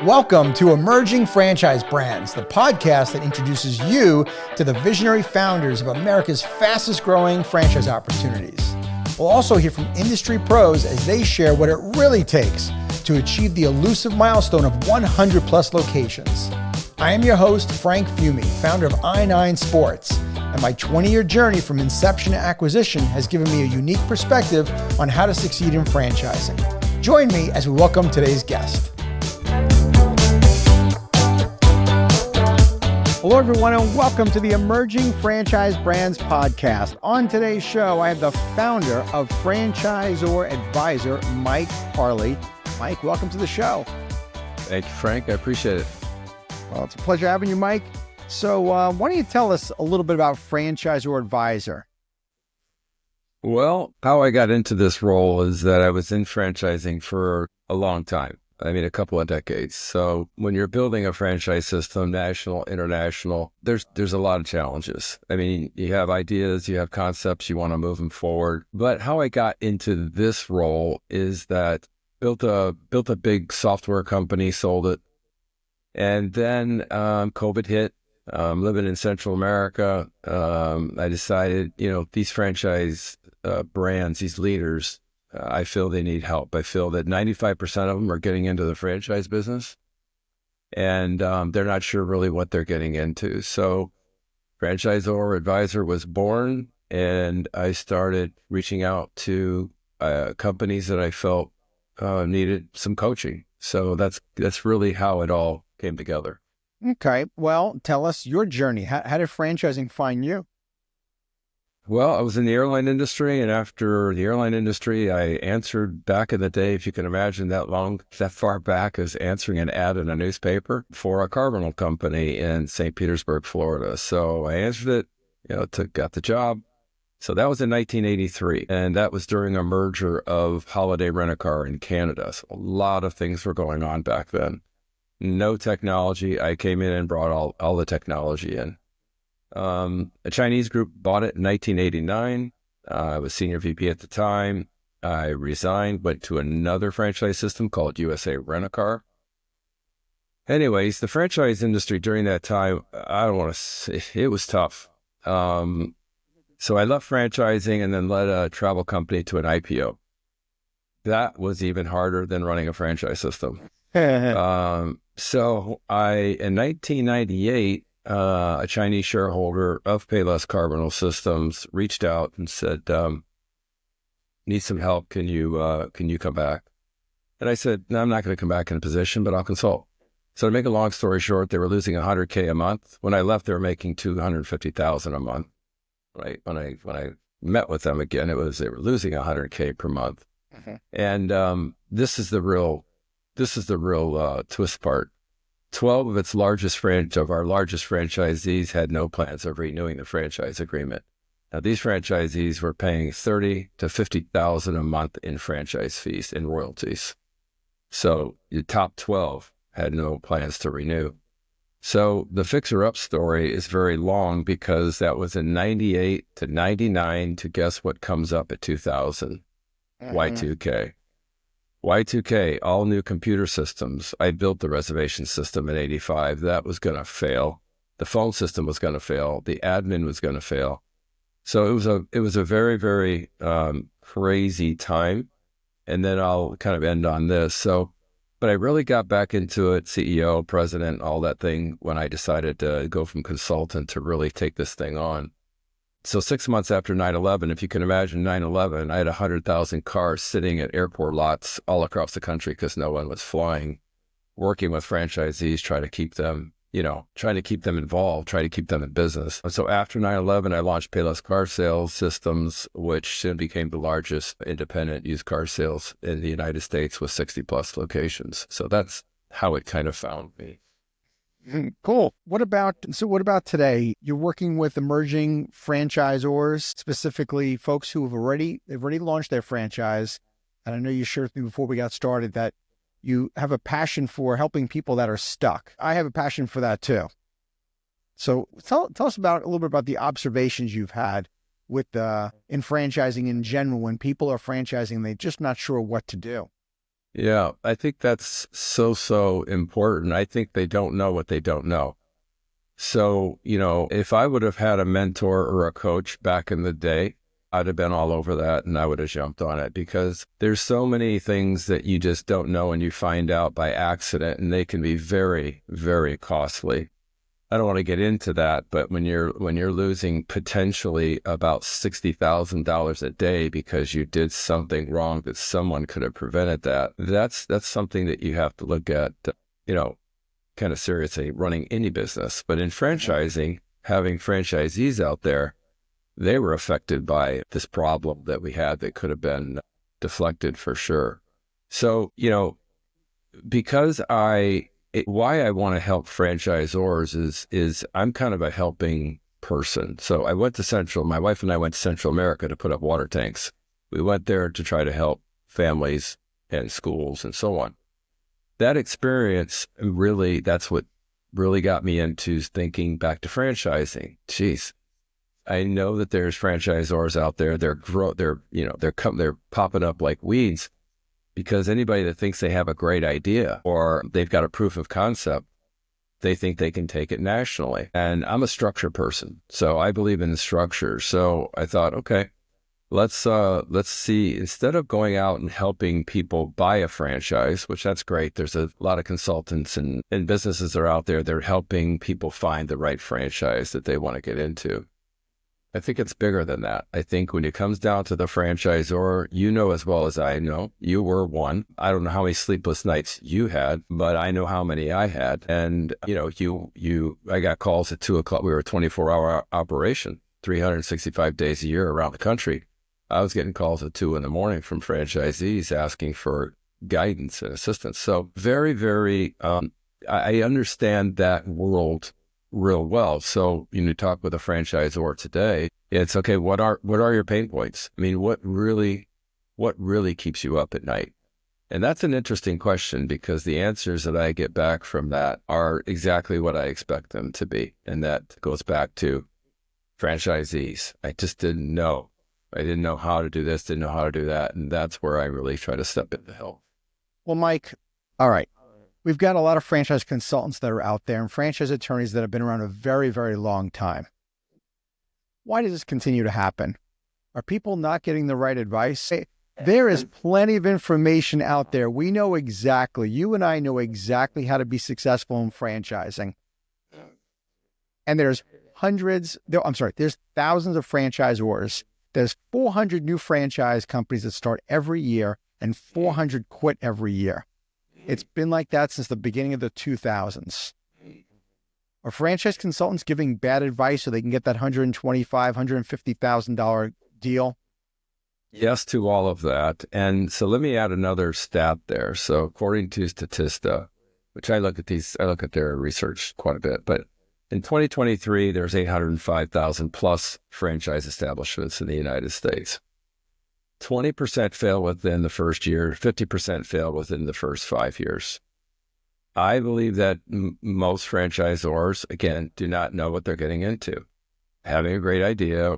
Welcome to Emerging Franchise Brands, the podcast that introduces you to the visionary founders of America's fastest growing franchise opportunities. We'll also hear from industry pros as they share what it really takes to achieve the elusive milestone of 100 plus locations. I am your host, Frank Fiume, founder of I9 Sports, and my 20-year journey from inception to acquisition has given me a unique perspective on how to succeed in franchising. Join me as we welcome today's guest. Hello, everyone, and welcome to the Emerging Franchise Brands podcast. On today's show, I have the founder of Franchisor Advisor, Mike Harley. Mike, welcome to the show. Thank you, Frank. I appreciate it. Well, it's a pleasure having you, Mike. So why don't you tell us a little bit about Franchisor Advisor? Well, how I got into this role is that I was in franchising for a long time. I mean, a couple of decades. So when you're building a franchise system, national, international, there's a lot of challenges. I mean, you have ideas, you have concepts, you want to move them forward. But how I got into this role is that built a big software company, sold it. And then COVID hit. Living in Central America, I decided, these franchise brands, these leaders, I feel they need help. I feel that 95% of them are getting into the franchise business, and they're not sure really what they're getting into. So Franchisor Advisor was born, and I started reaching out to companies that I felt needed some coaching. So that's really how it all came together. Okay. Well, tell us your journey. How did franchising find you? Well, I was in the airline industry, and after the airline industry, I answered back in the day, if you can imagine that far back, as answering an ad in a newspaper for a car rental company in St. Petersburg, Florida. So I answered it, got the job. So that was in 1983, and that was during a merger of Holiday Rent-A-Car in Canada. So a lot of things were going on back then. No technology. I came in and brought all the technology in. A Chinese group bought it in 1989. I was senior VP at the time. I resigned, went to another franchise system called USA Rent-A-Car. Anyways, the franchise industry during that time, I don't want to say, it was tough. So I left franchising and then led a travel company to an IPO. That was even harder than running a franchise system. So in 1998, a Chinese shareholder of Payless Car Rental Systems reached out and said, need some help. Can you come back? And I said, no, I'm not going to come back in a position, but I'll consult. So to make a long story short, they were losing $100K a month. When I left, they were making $250,000 a month. Right. When I met with them again, they were losing $100K per month. Mm-hmm. And this is the real twist part. 12 of our largest franchisees had no plans of renewing the franchise agreement. Now, these franchisees were paying $30,000 to $50,000 a month in franchise fees and royalties. So your top 12 had no plans to renew. So the fixer-up story is very long because that was in 98 to 99 to guess what comes up at 2000, Y2K. Y2K, all new computer systems. I built the reservation system in 85. That was going to fail. The phone system was going to fail. The admin was going to fail. So it was a very, very crazy time. And then I'll kind of end on this. But I really got back into it, CEO, president, all that thing, when I decided to go from consultant to really take this thing on. So 6 months after 9/11, if you can imagine 9/11, I had 100,000 cars sitting at airport lots all across the country because no one was flying, working with franchisees, trying to keep them involved, trying to keep them in business. And so after 9/11, I launched Payless Car Sales Systems, which soon became the largest independent used car sales in the United States with 60 plus locations. So that's how it kind of found me. Cool. What about today? You're working with emerging franchisors, specifically folks who have already launched their franchise. And I know you shared with me before we got started that you have a passion for helping people that are stuck. I have a passion for that too. So tell us a little bit about the observations you've had in franchising in general, when people are franchising, they're just not sure what to do. Yeah, I think that's so important. I think they don't know what they don't know. So, if I would have had a mentor or a coach back in the day, I'd have been all over that and I would have jumped on it, because there's so many things that you just don't know and you find out by accident, and they can be very, very costly. I don't want to get into that, but when you're losing potentially about $60,000 a day because you did something wrong that someone could have prevented that's something that you have to look at, you know, kind of seriously, running any business. But in franchising, having franchisees out there, they were affected by this problem that we had that could have been deflected for sure. So, because why I want to help franchisors is I'm kind of a helping person. So my wife and I went to Central America to put up water tanks. We went there to try to help families and schools and so on. That experience that's what really got me into thinking back to franchising. Jeez, I know that there's franchisors out there. They're popping up like weeds, because anybody that thinks they have a great idea or they've got a proof of concept, they think they can take it nationally. And I'm a structure person, so I believe in the structure. So I thought, okay, let's see, instead of going out and helping people buy a franchise, which that's great. There's a lot of consultants and businesses that are out there. They're helping people find the right franchise that they want to get into. I think it's bigger than that. I think when it comes down to the franchisor, as well as I know, you were one. I don't know how many sleepless nights you had, but I know how many I had. And, I got calls at 2:00. We were a 24-hour operation, 365 days a year around the country. I was getting calls at 2 a.m. from franchisees asking for guidance and assistance. So very, very, I understand that world real well. So you talk with a franchisor today, it's okay. What are your pain points? I mean, what really keeps you up at night? And that's an interesting question, because the answers that I get back from that are exactly what I expect them to be. And that goes back to franchisees. I just didn't know. I didn't know how to do this, didn't know how to do that. And that's where I really try to step in to help. Well, Mike, all right. We've got a lot of franchise consultants that are out there and franchise attorneys that have been around a very, very long time. Why does this continue to happen? Are people not getting the right advice? There is plenty of information out there. We know exactly, you and I know exactly how to be successful in franchising. And there's thousands of franchisors. There's 400 new franchise companies that start every year and 400 quit every year. It's been like that since the beginning of the 2000s. Are franchise consultants giving bad advice so they can get that $125,000, $150,000 deal? Yes to all of that. And so let me add another stat there. So according to Statista, which I look at their research quite a bit, but in 2023, there's 805,000 plus franchise establishments in the United States. 20% fail within the first year, 50% fail within the first 5 years. I believe that most franchisors, again, do not know what they're getting into. Having a great idea,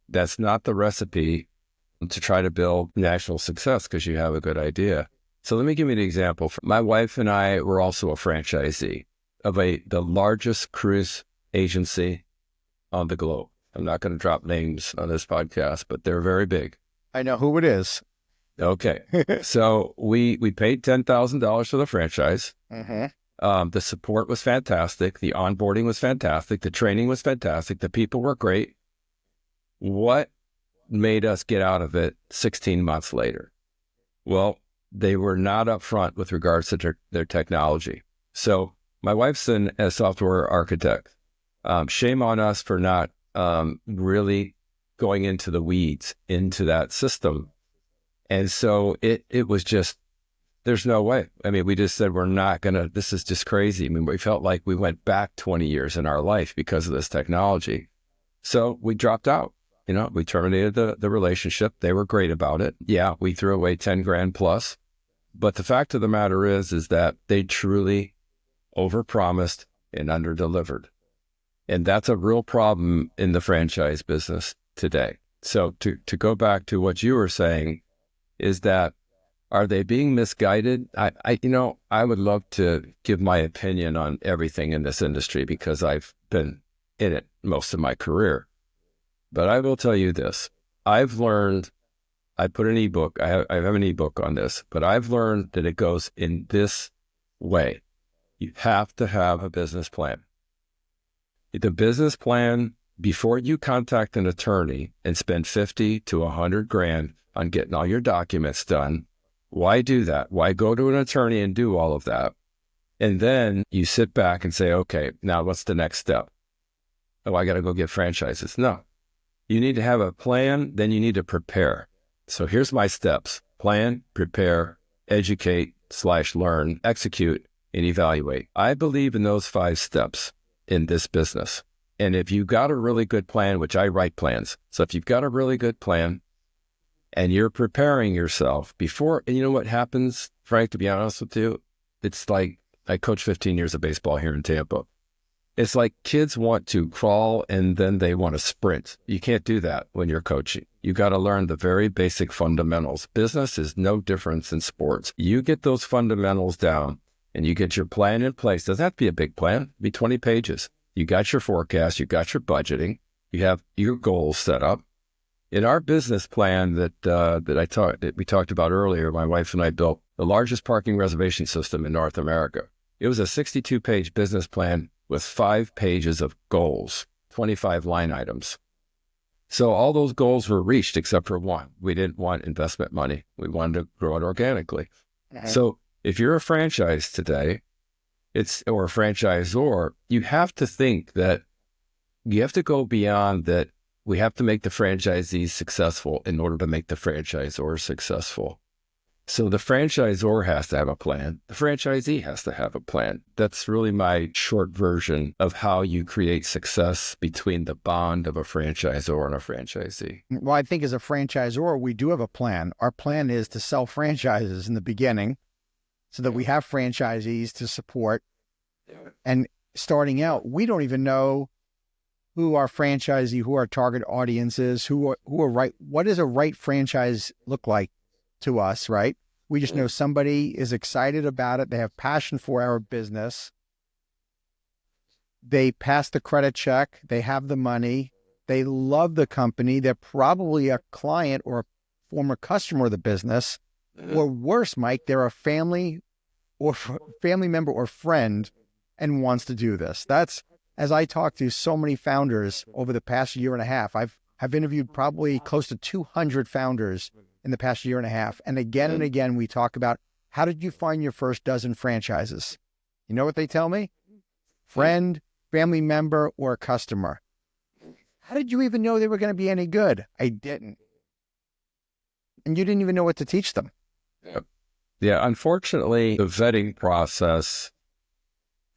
that's not the recipe to try to build national success, because you have a good idea. So let me give you an example. My wife and I were also a franchisee of the largest cruise agency on the globe. I'm not going to drop names on this podcast, but they're very big. I know who it is. Okay. So we paid $10,000 for the franchise. Mm-hmm. The support was fantastic. The onboarding was fantastic. The training was fantastic. The people were great. What made us get out of it 16 months later? Well, they were not upfront with regards to their technology. So my wife's a software architect. Shame on us for not really going into the weeds, into that system. And so it was just, there's no way. I mean, we just said, this is just crazy. I mean, we felt like we went back 20 years in our life because of this technology. So we dropped out, we terminated the relationship. They were great about it. Yeah, we threw away 10 grand plus. But the fact of the matter is that they truly overpromised and underdelivered. And that's a real problem in the franchise business today. So to go back to what you were saying, is that Are they being misguided? I would love to give my opinion on everything in this industry because I've been in it most of my career. But I will tell you this. I've learned, I put an ebook, I have an ebook on this, but I've learned that it goes in this way. You have to have a business plan. The business plan, before you contact an attorney and spend 50 to 100 grand on getting all your documents done, why do that? Why go to an attorney and do all of that? And then you sit back and say, okay, now what's the next step? Oh, I got to go get franchises. No, you need to have a plan. Then you need to prepare. So here's my steps: plan, prepare, educate / learn, execute, and evaluate. I believe in those 5 steps in this business. And if you've got a really good plan, which I write plans. So if you've got a really good plan, and you're preparing yourself before, and you know what happens, Frank, to be honest with you, it's like, I coached 15 years of baseball here in Tampa. It's like kids want to crawl and then they want to sprint. You can't do that when you're coaching. You got to learn the very basic fundamentals. Business is no different than sports. You get those fundamentals down and you get your plan in place. Doesn't have to be a big plan, be 20 pages. You got your forecast, you got your budgeting, you have your goals set up. In our business plan that we talked about earlier, my wife and I built the largest parking reservation system in North America. It was a 62-page business plan with 5 pages of goals, 25 line items. So all those goals were reached except for one. We didn't want investment money. We wanted to grow it organically. Mm-hmm. So if you're a franchise today, or a franchisor, you have to think that you have to go beyond that. We have to make the franchisees successful in order to make the franchisor successful. So the franchisor has to have a plan. The franchisee has to have a plan. That's really my short version of how you create success between the bond of a franchisor and a franchisee. Well, I think as a franchisor, we do have a plan. Our plan is to sell franchises in the beginning so that we have franchisees to support. And starting out, we don't even know who our franchisee, who our target audience is, who are right. What does a right franchise look like to us, right? We just know somebody is excited about it. They have passion for our business. They pass the credit check. They have the money. They love the company. They're probably a client or a former customer of the business. Or worse, Mike, they're a family member or friend and wants to do this. That's, as I talk to so many founders over the past year and a half, I've interviewed probably close to 200 founders in the past year and a half. And again, we talk about, how did you find your first dozen franchises? You know what they tell me? Friend, family member, or customer. How did you even know they were going to be any good? I didn't. And you didn't even know what to teach them. Yeah, unfortunately, the vetting process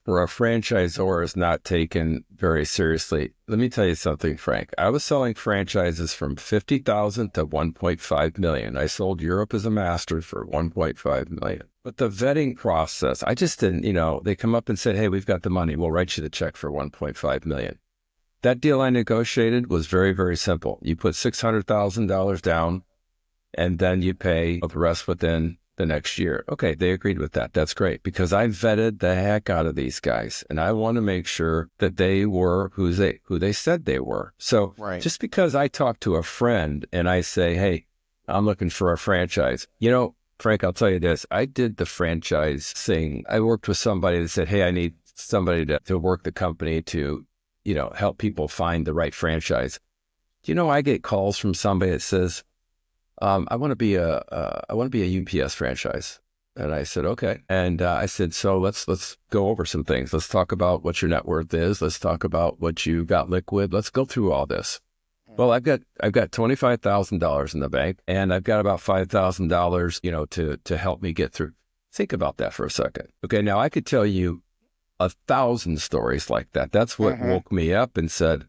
for a franchisor is not taken very seriously. Let me tell you something, Frank. I was selling franchises from $50,000 to $1.5 million. I sold Europe as a master for $1.5 million. But the vetting process, I just didn't, they come up and said, hey, we've got the money. We'll write you the check for $1.5 million. That deal I negotiated was very, very simple. You put $600,000 down, and then you pay the rest within the next year. Okay, they agreed with that. That's great, because I vetted the heck out of these guys, and I want to make sure that they were who they said they were. So Just because I talk to a friend and I say, hey, I'm looking for a franchise, Frank, I'll tell you this. I did the franchise thing. I worked with somebody that said, hey, I need somebody to work the company to, help people find the right franchise. I get calls from somebody that says, I want to be a UPS franchise. And I said, okay. And I said, so let's go over some things. Let's talk about what your net worth is. Let's talk about what you got liquid. Let's go through all this. Well, I've got $25,000 in the bank, and I've got about $5,000, to help me get through. Think about that for a second. Okay. Now I could tell you 1,000 stories like that. That's what woke me up and said,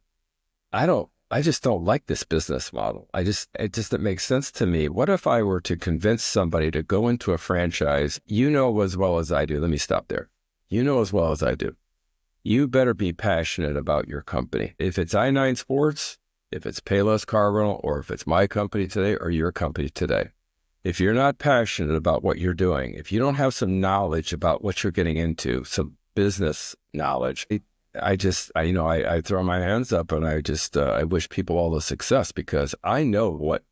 I just don't like this business model. It doesn't make sense to me. What if I were to convince somebody to go into a franchise? As well as I do. Let me stop there. As well as I do. You better be passionate about your company. If it's I-9 Sports, if it's Payless Car Rental, or if it's my company today or your company today, If you're not passionate about what you're doing, if you don't have some knowledge about what you're getting into, some business knowledge, I throw my hands up and I wish people all the success, because I know what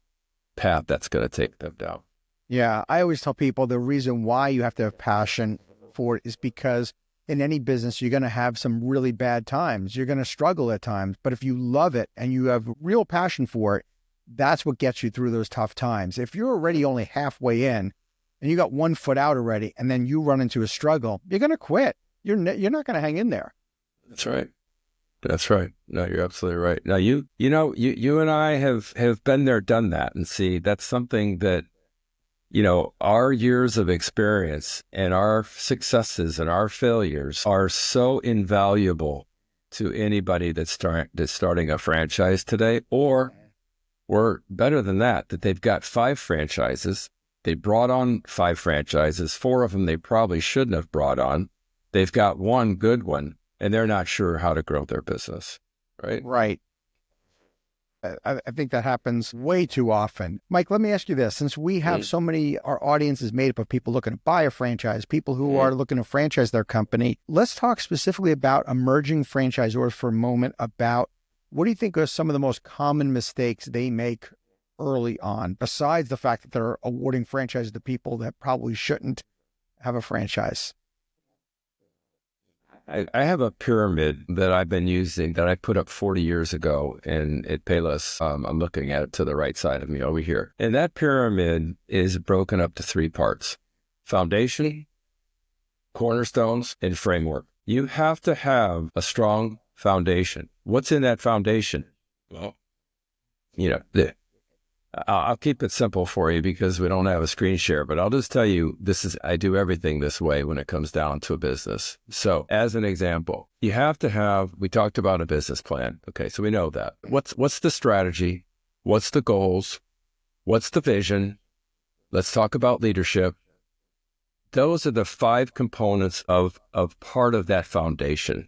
path that's going to take them down. Yeah, I always tell people the reason why you have to have passion for it is because in any business, you're going to have some really bad times. You're going to struggle at times. But if you love it and you have real passion for it, that's what gets you through those tough times. If you're already only halfway in and you got 1 foot out already, and then you run into a struggle, you're going to quit. You're not going to hang in there. That's right. That's right. No, you're absolutely right. Now, you and I have been there, done that. And see, that's something that, our years of experience and our successes and our failures are so invaluable to anybody that's starting a franchise today, or better than that they've got 5 franchises. They brought on 5 franchises. 4 of them they probably shouldn't have brought on. They've got 1 good one, and they're not sure how to grow their business, right? Right. I think that happens way too often. Mike, let me ask you this. Since we have so many, our audience is made up of people looking to buy a franchise, people who are looking to franchise their company, let's talk specifically about emerging franchisors for a moment. About what do you think are some of the most common mistakes they make early on, besides the fact that they're awarding franchises to people that probably shouldn't have a franchise? I have a pyramid that I've been using that I put up 40 years ago at Payless. I'm looking at it to the right side of me over here. And that pyramid is broken up to 3 parts: foundation, cornerstones, and framework. You have to have a strong foundation. What's in that foundation? Well, I'll keep it simple for you because we don't have a screen share, but I'll just tell you, I do everything this way when it comes down to a business. So as an example, you have to have, we talked about a business plan. Okay. So we know that. What's the strategy? What's the goals? What's the vision? Let's talk about leadership. Those are the 5 components of part of that foundation.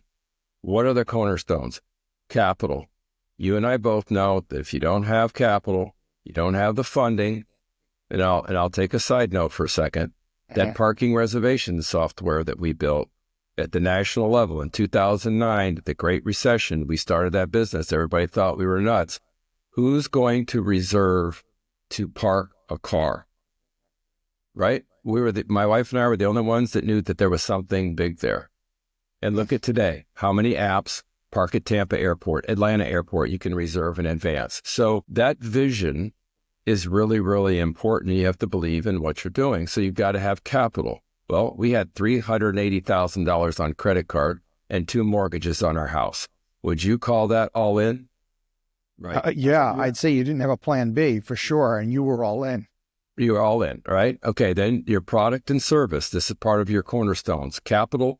What are the cornerstones? Capital. You and I both know that if you don't have capital, you don't have the funding, and I'll take a side note for a second. That parking reservation software that we built at the national level in 2009, the Great Recession, we started that business. Everybody thought we were nuts. Who's going to reserve to park a car? Right? My wife and I were the only ones that knew that there was something big there. And look at today, how many apps park at Tampa Airport, Atlanta Airport, you can reserve in advance. So that vision is really, really important. You have to believe in what you're doing. So you've got to have capital. Well, we had $380,000 on credit card and 2 mortgages on our house. Would you call that all in? Right. Yeah, I'd say you didn't have a plan B for sure, and you were all in. You were all in, right? Okay, then your product and service. This is part of your cornerstones. Capital,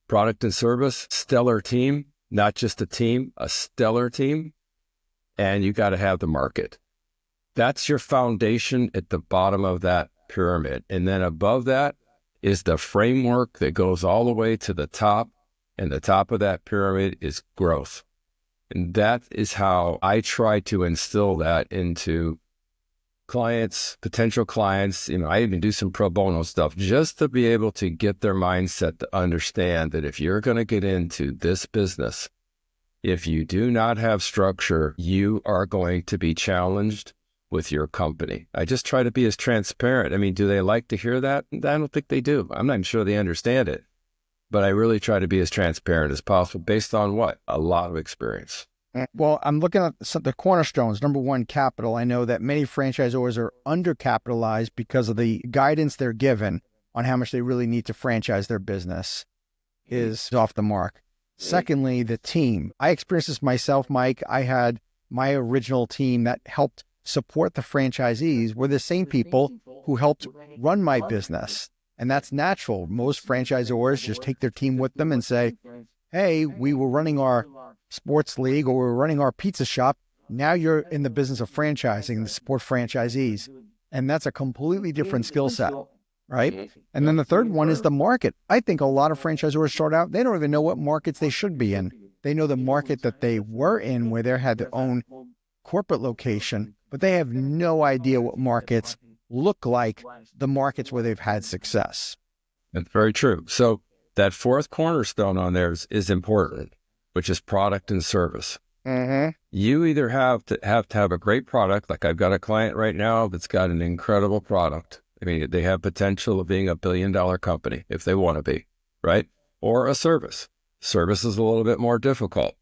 product and service, stellar team, not just a team, a stellar team. And you got to have the market. That's your foundation at the bottom of that pyramid. And then above that is the framework that goes all the way to the top. And the top of that pyramid is growth. And that is how I try to instill that into clients, potential clients. I even do some pro bono stuff just to be able to get their mindset to understand that if you're going to get into this business, if you do not have structure, you are going to be challenged with your company. I just try to be as transparent. I mean, do they like to hear that? I don't think they do. I'm not even sure they understand it. But I really try to be as transparent as possible based on what? A lot of experience. Well, I'm looking at the cornerstones. Number 1, capital. I know that many franchisors are undercapitalized because of the guidance they're given on how much they really need to franchise their business is off the mark. Secondly, the team. I experienced this myself, Mike. I had my original team that helped support the franchisees were the same people who helped run my business. And that's natural. Most franchisors just take their team with them and say, hey, we were running our sports league or we're running our pizza shop. Now you're in the business of franchising and support franchisees. And that's a completely different skill set, right? And then the third one is the market. I think a lot of franchisors start out, they don't even know what markets they should be in. They know the market that they were in where they had their own corporate location, but they have no idea what markets look like the markets where they've had success. That's very true. So that fourth cornerstone on there is important, which is product and service. Mm-hmm. You either have to have a great product, like I've got a client right now that's got an incredible product. I mean, they have potential of being $1 billion company if they want to be, right? Or a service. Service is a little bit more difficult.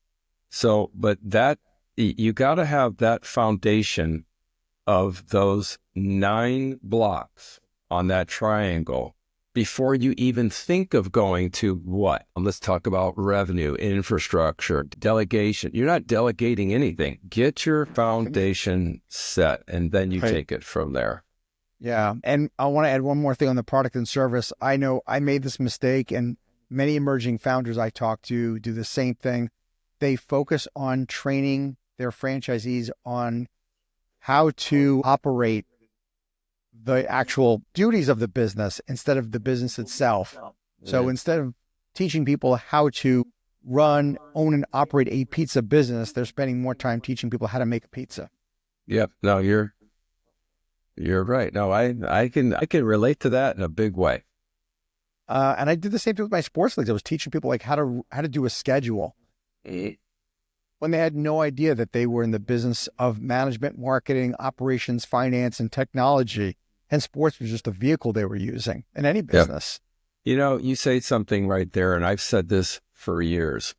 So, but that, you got to have that foundation of those 9 blocks on that triangle before you even think of going to what? Let's talk about revenue, infrastructure, delegation. You're not delegating anything. Get your foundation set, and then you take it from there. Yeah. And I want to add one more thing on the product and service. I know I made this mistake, and many emerging founders I talk to do the same thing. They focus on training their franchisees on how to operate the actual duties of the business instead of the business itself. So instead of teaching people how to run, own, and operate a pizza business, they're spending more time teaching people how to make a pizza. Yep. No, you're right. No, I can relate to that in a big way. And I did the same thing with my sports leagues. I was teaching people like how to do a schedule when they had no idea that they were in the business of management, marketing, operations, finance, and technology. And sports was just a vehicle they were using in any business. You know, you say something right there, and I've said this for years.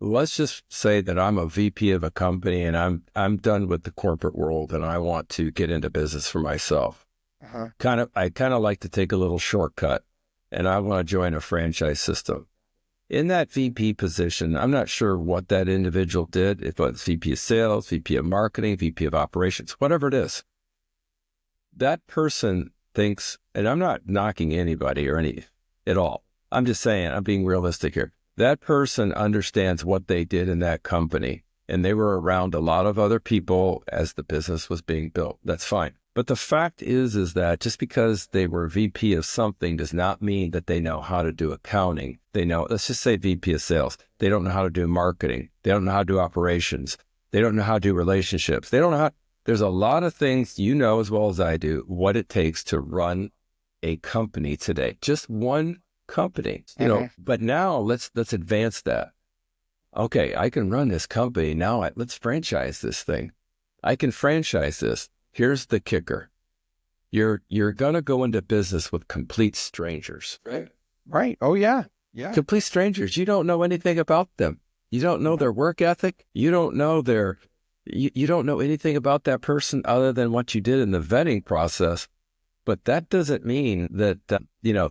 Let's just say that I'm a VP of a company and I'm done with the corporate world and I want to get into business for myself. I kind of like to take a little shortcut, and I want to join a franchise system. In that VP position, I'm not sure what that individual did, if it's VP of sales, VP of marketing, VP of operations, whatever it is. That person thinks, and I'm not knocking anybody or any at all. I'm just saying, I'm being realistic here. That person understands what they did in that company, and they were around a lot of other people as the business was being built. That's fine. But the fact is that just because they were VP of something does not mean that they know how to do accounting. They know, let's just say VP of sales. They don't know how to do marketing. They don't know how to do operations. They don't know how to do relationships. They don't know how. There's a lot of things, you know as well as I do, what it takes to run a company today. Just one company, you know. But now let's advance that. Okay, I can run this company now. Let's franchise this thing. I can franchise this. Here's the kicker: you're gonna go into business with complete strangers, right? Right. Oh yeah. Complete strangers. You don't know anything about them. You don't know their work ethic. You don't know you don't know anything about that person other than what you did in the vetting process. But that doesn't mean that,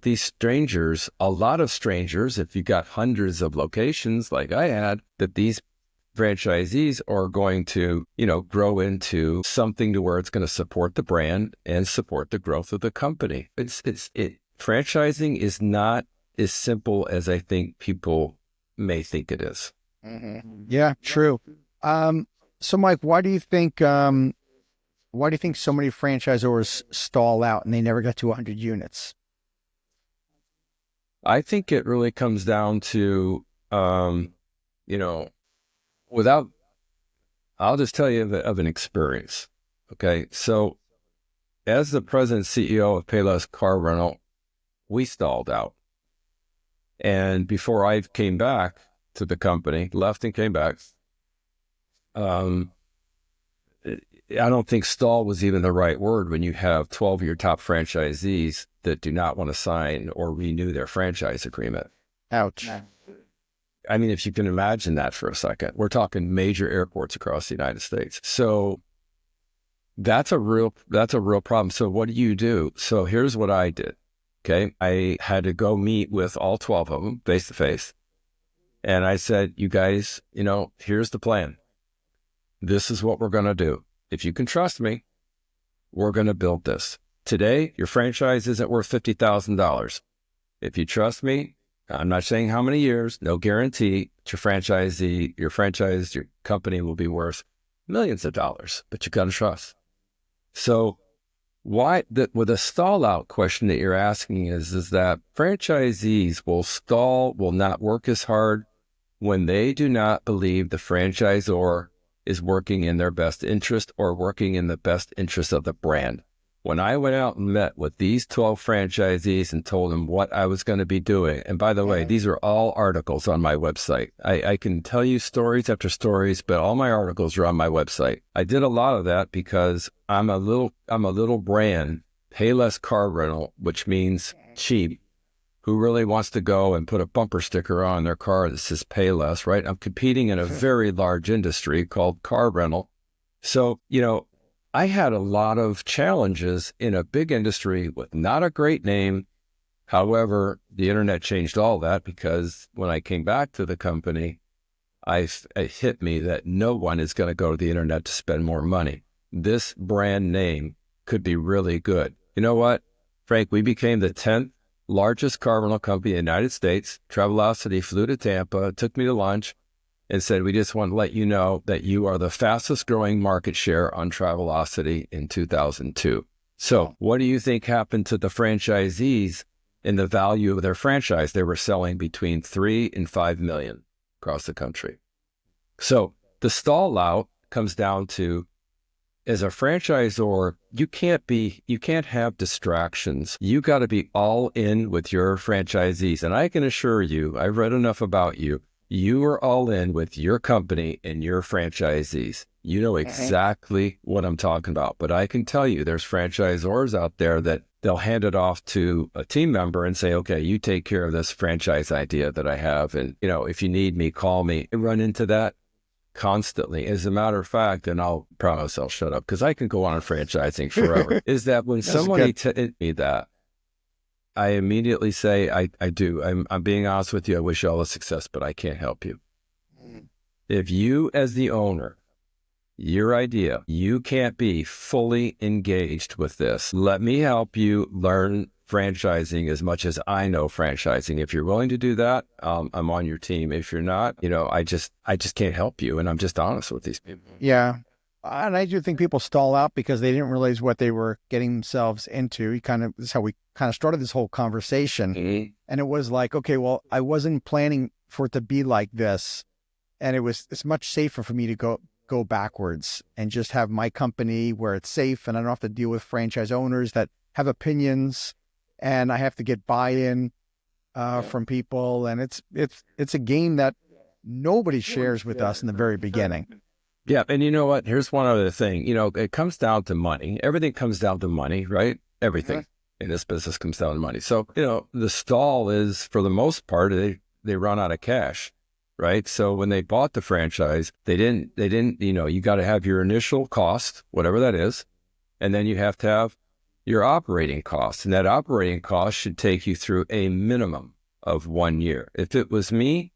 these strangers, a lot of strangers, if you got hundreds of locations like I had, that these franchisees are going to, grow into something to where it's going to support the brand and support the growth of the company. Franchising is not as simple as I think people may think it is. Yeah, true. So Mike, why do you think so many franchisors stall out and they never get to 100 units? I think it really comes down to, I'll just tell you of an experience. Okay. So as the president and CEO of Payless Car Rental, we stalled out. And before I came back to the company, left and came back, I don't think stall was even the right word when you have 12 of your top franchisees that do not want to sign or renew their franchise agreement. Ouch. I mean, if you can imagine that for a second, we're talking major airports across the United States. So that's a real problem. So what do? So here's what I did. Okay. I had to go meet with all 12 of them face to face. And I said, you guys, here's the plan. This is what we're going to do. If you can trust me, we're going to build this. Today, your franchise isn't worth $50,000. If you trust me, I'm not saying how many years, no guarantee, your company will be worth millions of dollars, but you got to trust. So with a stall out question that you're asking is that franchisees will not work as hard when they do not believe the franchisor is working in their best interest or working in the best interest of the brand. When I went out and met with these 12 franchisees and told them what I was going to be doing, and by the way, these are all articles on my website. I can tell you stories after stories, but all my articles are on my website. I did a lot of that because I'm a little brand, pay less car rental, which means cheap, who really wants to go and put a bumper sticker on their car that says pay less, right? I'm competing in a very large industry called car rental. So, I had a lot of challenges in a big industry with not a great name. However, the internet changed all that because when I came back to the company, it hit me that no one is going to go to the internet to spend more money. This brand name could be really good. You know what, Frank? We became the 10th largest car rental company in the United States. Travelocity flew to Tampa, took me to lunch, and said, we just want to let you know that you are the fastest growing market share on Travelocity in 2002. So what do you think happened to the franchisees in the value of their franchise? They were selling between 3 and 5 million across the country. So the stall out comes down to, as a franchisor, you can't have distractions. You got to be all in with your franchisees. And I can assure you, I've read enough about you. You are all in with your company and your franchisees. You know exactly what I'm talking about. But I can tell you there's franchisors out there that they'll hand it off to a team member and say, okay, you take care of this franchise idea that I have. And, if you need me, call me. I run into that constantly. As a matter of fact, and I'll promise I'll shut up because I can go on franchising forever, is that when somebody tells me that, I immediately say, I do. I'm being honest with you. I wish you all the success, but I can't help you. If you, as the owner, your idea, you can't be fully engaged with this, let me help you learn franchising as much as I know franchising. If you're willing to do that, I'm on your team. If you're not, I just can't help you. And I'm just honest with these people. Yeah. And I do think people stall out because they didn't realize what they were getting themselves into. This is how we kind of started this whole conversation. And it was like, okay, well, I wasn't planning for it to be like this. And it's much safer for me to go backwards and just have my company where it's safe and I don't have to deal with franchise owners that have opinions and I have to get buy-in from people. And it's a game that nobody shares with us in the very beginning. Yeah. And you know what? Here's one other thing. It comes down to money. Everything comes down to money, right? Everything in this business comes down to money. So, the stall is, for the most part, they run out of cash, right? So when they bought the franchise, they didn't, you got to have your initial cost, whatever that is. And then you have to have your operating costs. And that operating cost should take you through a minimum of 1 year. If it was me,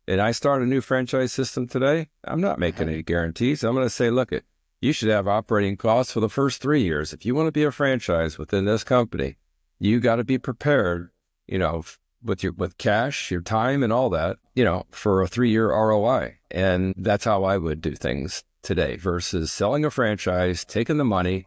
and I start a new franchise system today, I'm not making any guarantees. I'm going to say, look, you should have operating costs for the first 3 years. If you want to be a franchise within this company, you got to be prepared, with cash, your time and all that, for a 3-year ROI. And that's how I would do things today versus selling a franchise, taking the money.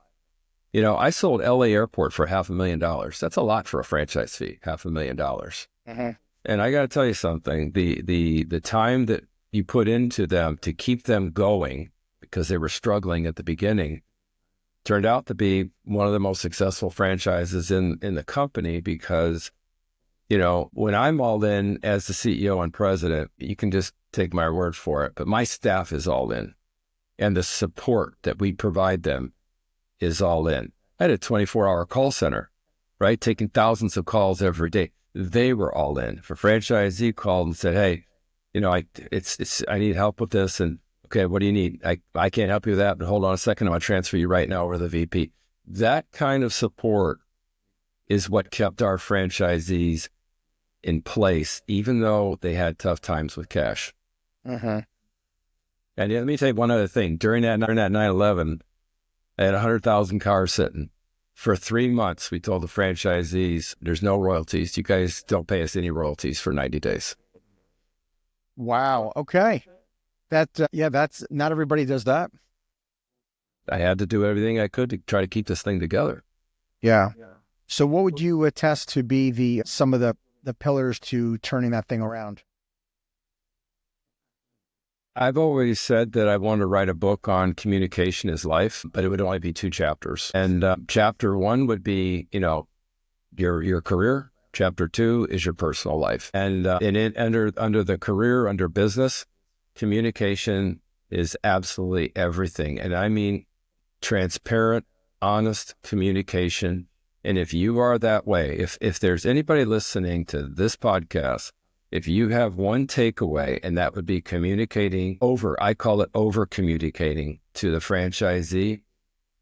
I sold LA Airport for $500,000. That's a lot for a franchise fee, $500,000. And I got to tell you something, the time that you put into them to keep them going because they were struggling at the beginning turned out to be one of the most successful franchises in the company because, when I'm all in as the CEO and president, you can just take my word for it, but my staff is all in and the support that we provide them is all in. I had a 24-hour call center, right? Taking thousands of calls every day. They were all in. If a franchisee called and said, hey, I need help with this. And okay, what do you need? I can't help you with that, but hold on a second. I'm going to transfer you right now over to the VP. That kind of support is what kept our franchisees in place, even though they had tough times with cash. And let me tell you one other thing. During that 9/11, I had 100,000 cars sitting. For 3 months, we told the franchisees, there's no royalties. You guys don't pay us any royalties for 90 days. Wow. Okay. That's not everybody does that. I had to do everything I could to try to keep this thing together. Yeah. So what would you attest to be some of the pillars to turning that thing around? I've always said that I want to write a book on communication is life, but it would only be 2 chapters. And chapter 1 would be, your career. Chapter 2 is your personal life. And under the career, under business, communication is absolutely everything. And I mean transparent, honest communication. And if you are that way, if there's anybody listening to this podcast, if you have one takeaway, and that would be communicating I call it over communicating to the franchisee,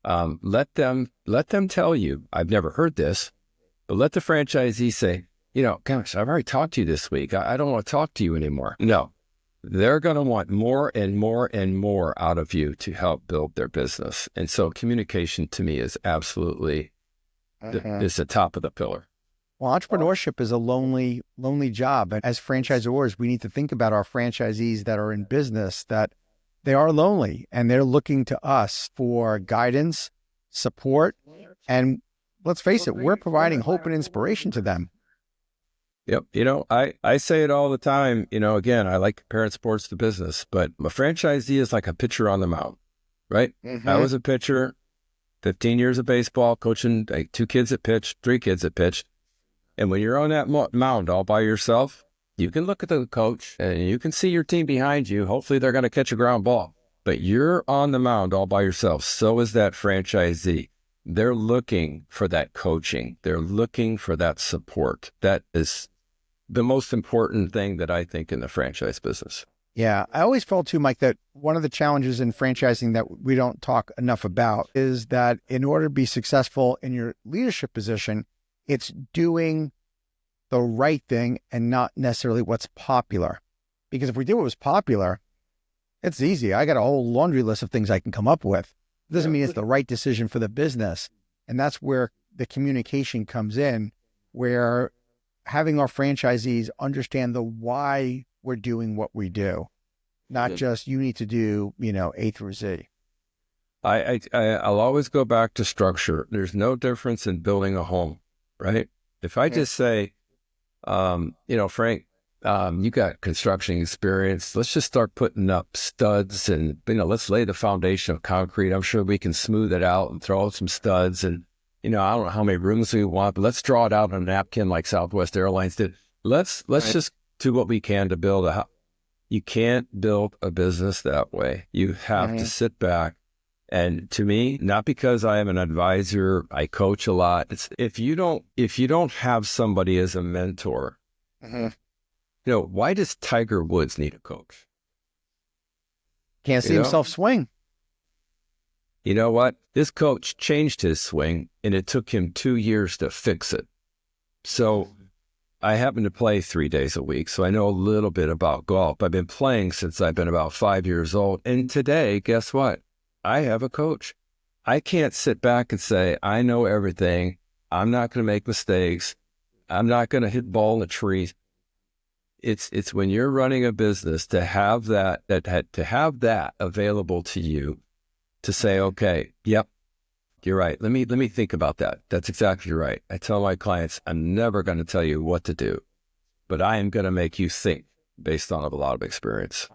let them tell you, I've never heard this, but let the franchisee say, gosh, I've already talked to you this week. I don't want to talk to you anymore. No, they're going to want more and more and more out of you to help build their business. And so communication to me is absolutely is the top of the pillar. Well, entrepreneurship is a lonely job. And as franchisors, we need to think about our franchisees that are in business, that they are lonely and they're looking to us for guidance, support, and let's face it, we're providing hope and inspiration to them. Yep. I say it all the time, again, I like comparing sports to business, but a franchisee is like a pitcher on the mound, right? I was a pitcher, 15 years of baseball, coaching 2 kids that pitched, 3 kids that pitched. And when you're on that mound all by yourself, you can look at the coach and you can see your team behind you. Hopefully they're going to catch a ground ball, but you're on the mound all by yourself. So is that franchisee. They're looking for that coaching. They're looking for that support. That is the most important thing that I think in the franchise business. Yeah. I always felt too, Mike, that one of the challenges in franchising that we don't talk enough about is that in order to be successful in your leadership position, it's doing the right thing and not necessarily what's popular. Because if we do what was popular, it's easy. I got a whole laundry list of things I can come up with. It doesn't mean it's the right decision for the business. And that's where the communication comes in, where having our franchisees understand the why we're doing what we do, not just you need to do, A through Z. I'll always go back to structure. There's no difference in building a home, right? If I just say, Frank, you got construction experience. Let's just start putting up studs and, let's lay the foundation of concrete. I'm sure we can smooth it out and throw out some studs. And, I don't know how many rooms we want, but let's draw it out on a napkin like Southwest Airlines did. Let's just do what we can to build a house. You can't build a business that way. You have to sit back. And to me, not because I am an advisor, I coach a lot. It's if you don't have somebody as a mentor, why does Tiger Woods need a coach? Can't see himself swing. You know what? This coach changed his swing, and it took him 2 years to fix it. So I happen to play 3 days a week, so I know a little bit about golf. I've been playing since I've been about 5 years old. And today, guess what? I have a coach. I can't sit back and say, I know everything. I'm not going to make mistakes. I'm not going to hit ball in the trees. It's when you're running a business to have that available to you to say, okay, yep, you're right. Let me think about that. That's exactly right. I tell my clients, I'm never going to tell you what to do, but I am going to make you think based on a lot of experience.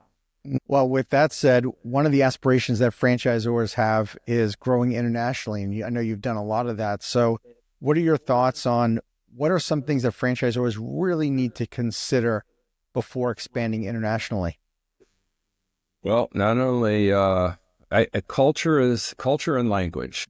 Well, with that said, one of the aspirations that franchisors have is growing internationally. And I know you've done a lot of that. So what are your thoughts on what are some things that franchisors really need to consider before expanding internationally? Well, not only culture and language.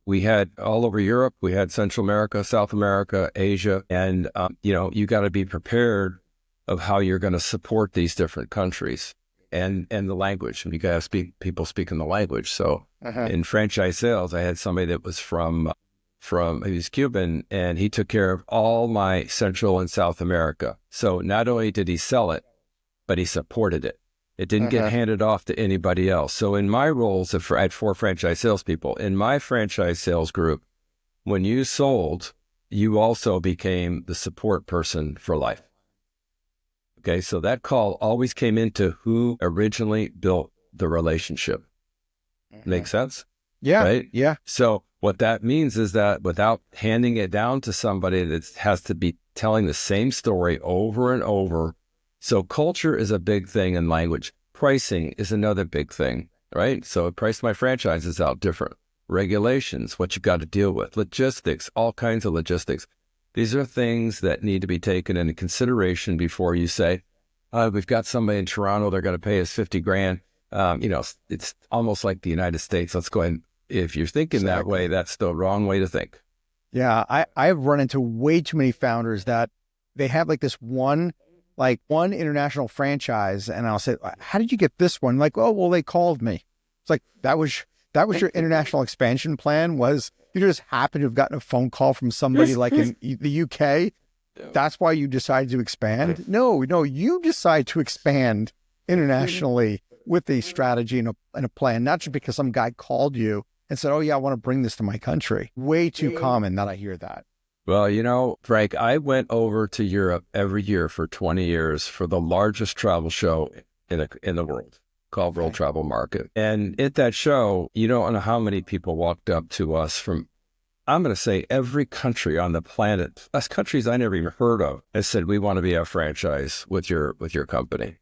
We had all over Europe, we had Central America, South America, Asia, and you got to be prepared of how you're going to support these different countries. And the language, you got to people speaking the language. So in franchise sales, I had somebody that was he was Cuban, and he took care of all my Central and South America. So not only did he sell it, but he supported it. It didn't get handed off to anybody else. So in my roles, I had 4 franchise salespeople. In my franchise sales group, when you sold, you also became the support person for life. Okay, so that call always came into who originally built the relationship. Make sense? Yeah. Right? Yeah. So what that means is that without handing it down to somebody that has to be telling the same story over and over. So culture is a big thing in language. Pricing is another big thing, right? So I price my franchises out different. Regulations, what you got to deal with, logistics, all kinds of logistics. These are things that need to be taken into consideration before you say, we've got somebody in Toronto, they're going to pay us 50 grand. It's almost like the United States. Let's go ahead. If you're thinking that way, that's the wrong way to think. Yeah, I've run into way too many founders that they have like this one international franchise, and I'll say, how did you get this one? Like, oh, well, they called me. It's like, that was your international expansion plan, was you just happened to have gotten a phone call from somebody like in the UK. That's why you decided to expand? No, you decide to expand internationally with a strategy and a plan, not just because some guy called you and said, oh yeah, I want to bring this to my country. Way too common that I hear that. Well, Frank, I went over to Europe every year for 20 years for the largest travel show in the world, called World Travel Market. And at that show, you don't know how many people walked up to us from, I'm going to say, every country on the planet. That's countries I never even heard of, and said, we want to be a franchise with your company.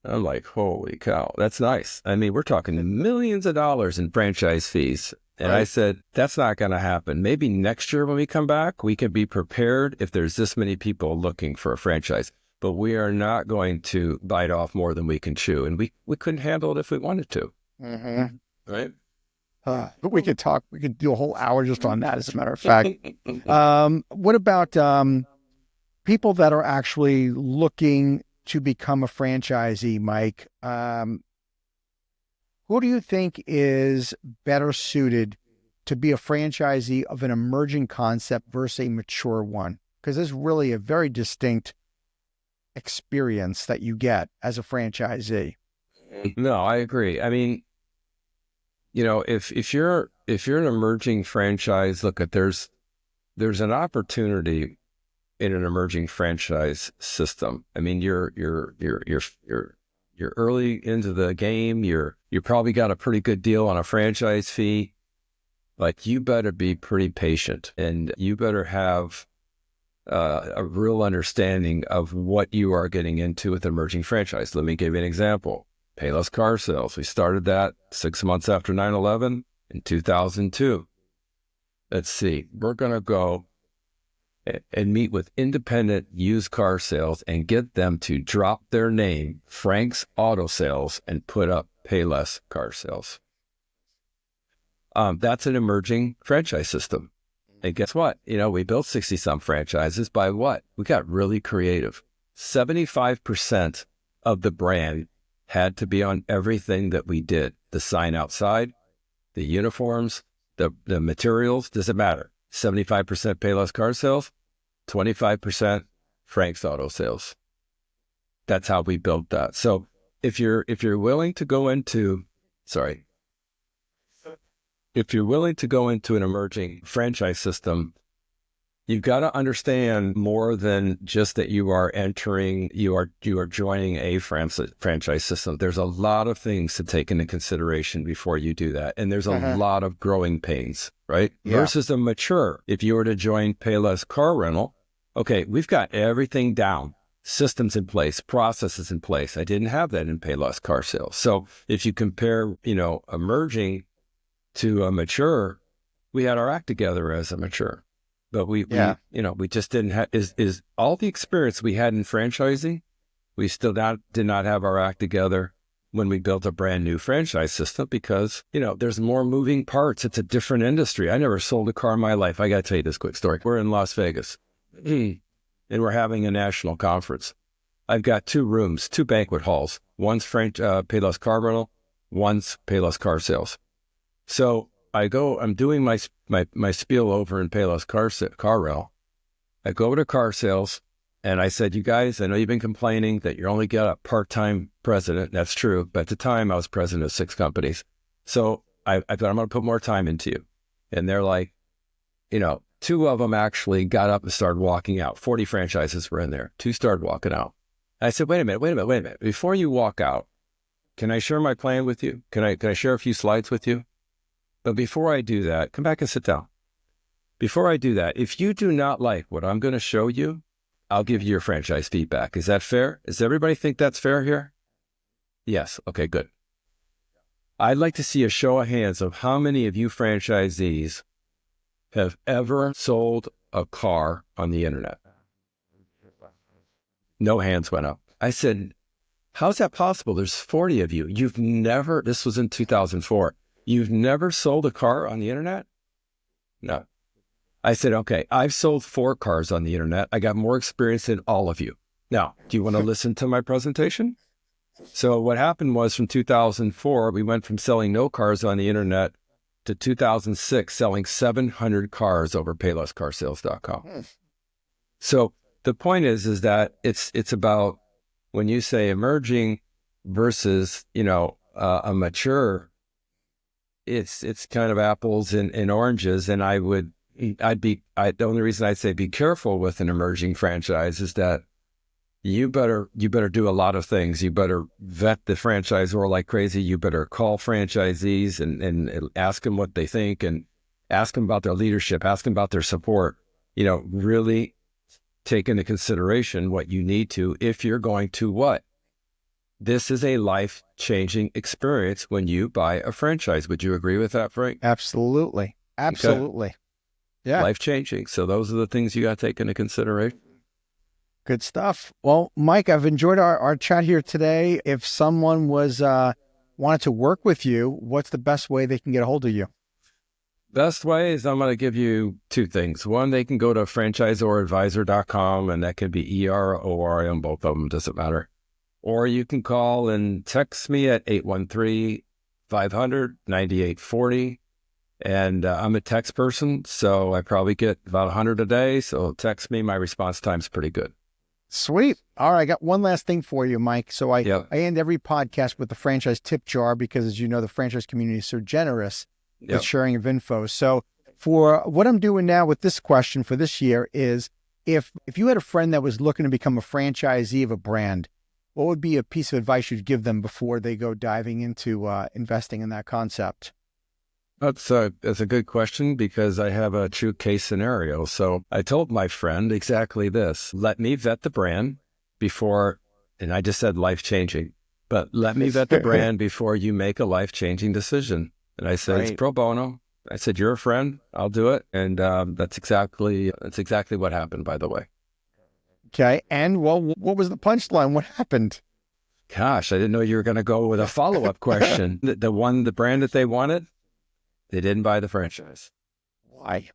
I'm like, holy cow, that's nice. I mean, we're talking millions of dollars in franchise fees. And I said, that's not going to happen. Maybe next year when we come back, we can be prepared if there's this many people looking for a franchise. But we are not going to bite off more than we can chew. And we couldn't handle it if we wanted to. Mm-hmm. Right? But we could do a whole hour just on that, as a matter of fact. What about people that are actually looking to become a franchisee, Mike? Who do you think is better suited to be a franchisee of an emerging concept versus a mature one? Because there's really a very distinct experience that you get as a franchisee. No, I agree. I mean, if you're an emerging franchise, there's an opportunity in an emerging franchise system. I mean, you're early into the game. You probably got a pretty good deal on a franchise fee. Like, you better be pretty patient, and you better have a real understanding of what you are getting into with emerging franchise. Let me give you an example. Payless Car Sales. We started that 6 months after 9/11 in 2002. Let's see. We're going to go and meet with independent used car sales and get them to drop their name, Frank's Auto Sales, and put up Payless Car Sales. That's an emerging franchise system. And guess what? We built 60-some franchises by what? We got really creative. 75% of the brand had to be on everything that we did. The sign outside, the uniforms, the materials, doesn't matter. 75% Payless Car Sales, 25% Frank's Auto Sales. That's how we built that. So if you're willing to go into an emerging franchise system, you've got to understand more than just that you are joining a franchise system. There's a lot of things to take into consideration before you do that. And there's a lot of growing pains, right? Yeah. Versus a mature. If you were to join Payless Car Rental, okay, we've got everything down, systems in place, processes in place. I didn't have that in Payless Car Sales. So if you compare, emerging to a mature, we had our act together as a mature. But we just didn't have, is all the experience we had in franchising, we still did not have our act together when we built a brand new franchise system, because, there's more moving parts. It's a different industry. I never sold a car in my life. I got to tell you this quick story. We're in Las Vegas and we're having a national conference. I've got 2 rooms, 2 banquet halls. One's Payless Car Rental, one's Payless Car Sales. So I'm doing my spiel over in Payless Car Rental. I go to car sales, and I said, you guys, I know you've been complaining that you only got a part-time president. That's true. But at the time, I was president of 6 companies. So I thought, I'm going to put more time into you. And they're like, 2 of them actually got up and started walking out. 40 franchises were in there. 2 started walking out. I said, wait a minute. Before you walk out, can I share my plan with you? Can I share a few slides with you? But before I do that, come back and sit down. Before I do that, if you do not like what I'm going to show you, I'll give you your franchise feedback. Is that fair? Does everybody think that's fair here? Yes. Okay, good. I'd like to see a show of hands of how many of you franchisees have ever sold a car on the internet. No hands went up. I said, how's that possible? There's 40 of you. You've never, this was in 2004. You've never sold a car on the internet? No. I said, okay, I've sold 4 cars on the internet. I got more experience than all of you. Now, do you want to listen to my presentation? So what happened was from 2004, we went from selling no cars on the internet to 2006, selling 700 cars over paylesscarsales.com. So the point is that it's about when you say emerging versus, a mature, it's kind of apples and oranges. And the only reason I'd say be careful with an emerging franchise is that you better do a lot of things. You better vet the franchisor like crazy. You better call franchisees and ask them what they think and ask them about their leadership, ask them about their support. Really take into consideration what you need to if you're going to what? This is a life-changing experience when you buy a franchise. Would you agree with that, Frank? Absolutely. Absolutely. Okay. Yeah. Life-changing. So those are the things you got to take into consideration. Good stuff. Well, Mike, I've enjoyed our chat here today. If someone wanted to work with you, what's the best way they can get a hold of you? Best way is I'm going to give you 2 things. One, they can go to franchisoradvisor.com, and that can be EROR on both of them, doesn't matter. Or you can call and text me at 813-500-9840. And I'm a text person, so I probably get about 100 a day. So text me. My response time's pretty good. Sweet. All right. I got one last thing for you, Mike. So I end every podcast with the franchise tip jar because, as you know, the franchise community is so generous with sharing of info. So for what I'm doing now with this question for this year is if you had a friend that was looking to become a franchisee of a brand, what would be a piece of advice you'd give them before they go diving into investing in that concept? That's a good question because I have a true case scenario. So I told my friend exactly this. Let me vet the brand before, and I just said life-changing, but let me vet the brand before you make a life-changing decision. And I said, It's pro bono. I said, you're a friend. I'll do it. And that's exactly what happened, by the way. Okay. And well, what was the punchline? What happened? Gosh, I didn't know you were going to go with a follow-up question. The brand that they wanted, they didn't buy the franchise. Why?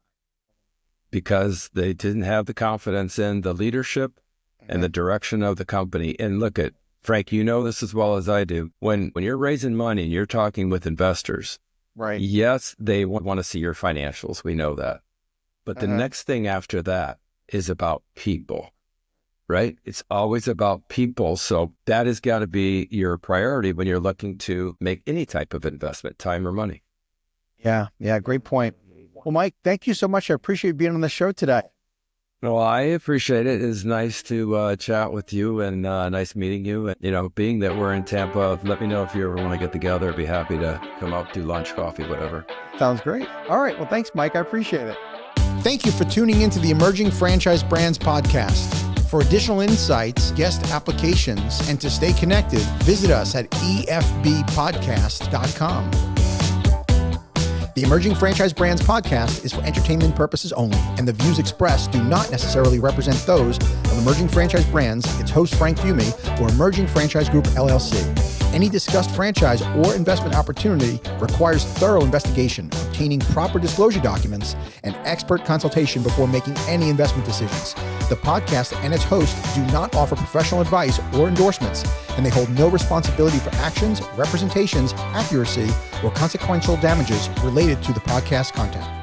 Because they didn't have the confidence in the leadership and the direction of the company. And look at, Frank, you know this as well as I do. When you're raising money and you're talking with investors, right? Yes, they want to see your financials. We know that. But the next thing after that is about people, right? It's always about people. So that has got to be your priority when you're looking to make any type of investment, time or money. Yeah. Great point. Well, Mike, thank you so much. I appreciate being on the show today. Well, I appreciate it. It's nice to chat with you and nice meeting you. And, being that we're in Tampa, let me know if you ever want to get together. I'd be happy to come up, do lunch, coffee, whatever. Sounds great. All right. Well, thanks, Mike. I appreciate it. Thank you for tuning into the Emerging Franchise Brands podcast. For additional insights, guest applications, and to stay connected, visit us at efbpodcast.com. The Emerging Franchise Brands podcast is for entertainment purposes only, and the views expressed do not necessarily represent those of Emerging Franchise Brands, its host Frank Fiume, or Emerging Franchise Group, LLC. Any discussed franchise or investment opportunity requires thorough investigation, obtaining proper disclosure documents, and expert consultation before making any investment decisions. The podcast and its host do not offer professional advice or endorsements, and they hold no responsibility for actions, representations, accuracy, or consequential damages related to the podcast content.